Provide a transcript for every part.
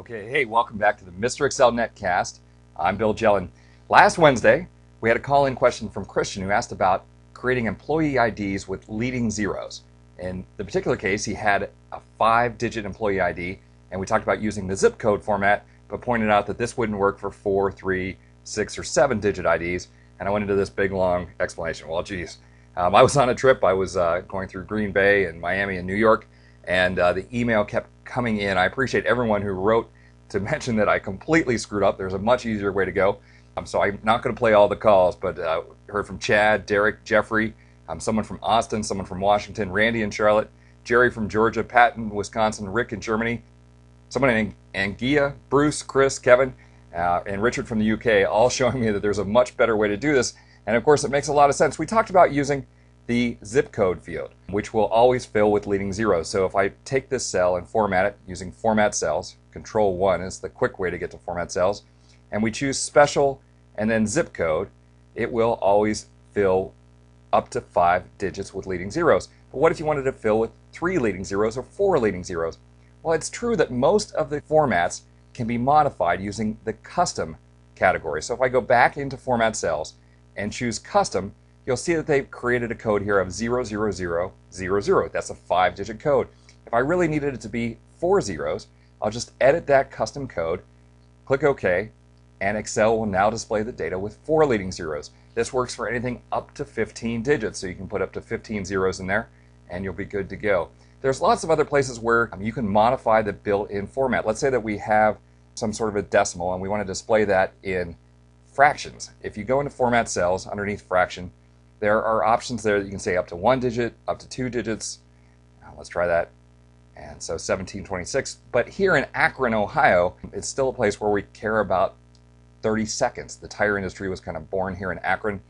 Okay, hey, welcome back to the Mr. Excel Netcast. I'm Bill Jellin. Last Wednesday, we had a call-in question from Christian who asked about creating employee IDs with leading zeros. In the particular case, he had a 5-digit employee ID, and we talked about using the zip code format, but pointed out that this wouldn't work for 4, 3, 6, or 7-digit IDs, and I went into this big, long explanation. Well, geez. I was on a trip. I was going through Green Bay and Miami and New York, and the email kept coming in. I appreciate everyone who wrote to mention that I completely screwed up. There's a much easier way to go. So I'm not going to play all the calls, but heard from Chad, Derek, Jeffrey, someone from Austin, someone from Washington, Randy in Charlotte, Jerry from Georgia, Pat in Wisconsin, Rick in Germany, someone in Anguilla, Bruce, Chris, Kevin, and Richard from the UK, all showing me that there's a much better way to do this. And of course, it makes a lot of sense. We talked about using the zip code field, which will always fill with leading zeros. So if I take this cell and format it using format cells, Control 1 is the quick way to get to format cells, and we choose special and then zip code, it will always fill up to 5 digits with leading zeros. But what if you wanted to fill with 3 leading zeros or 4 leading zeros? Well, it's true that most of the formats can be modified using the custom category. So if I go back into format cells and choose custom, you'll see that they've created a code here of 00000. That's a 5-digit code. If I really needed it to be 4 zeros, I'll just edit that custom code, click OK, and Excel will now display the data with 4 leading zeros. This works for anything up to 15 digits, so you can put up to 15 zeros in there, and you'll be good to go. There's lots of other places where you can modify the built-in format. Let's say that we have some sort of a decimal, and we want to display that in fractions. If you go into format cells underneath fraction, there are options there that you can say up to 1 digit, up to 2 digits. Let's try that. And so 1726. But here in Akron, Ohio, it's still a place where we care about 30 seconds. The tire industry was kind of born here in Akron,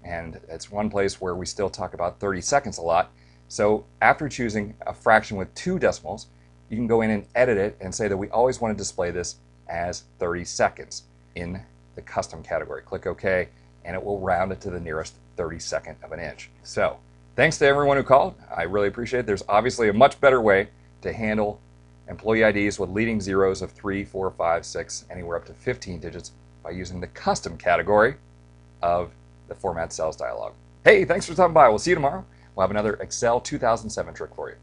and it's one place where we still talk about 30 seconds a lot. So after choosing a fraction with 2 decimals, you can go in and edit it and say that we always want to display this as 30 seconds in the custom category. Click OK, and it will round it to the nearest 32nd of an inch. So thanks to everyone who called. I really appreciate it. There's obviously a much better way to handle employee IDs with leading zeros of 3, 4, 5, 6, anywhere up to 15 digits by using the custom category of the format cells dialog. Hey, thanks for stopping by. We'll see you tomorrow. We'll have another Excel 2007 trick for you.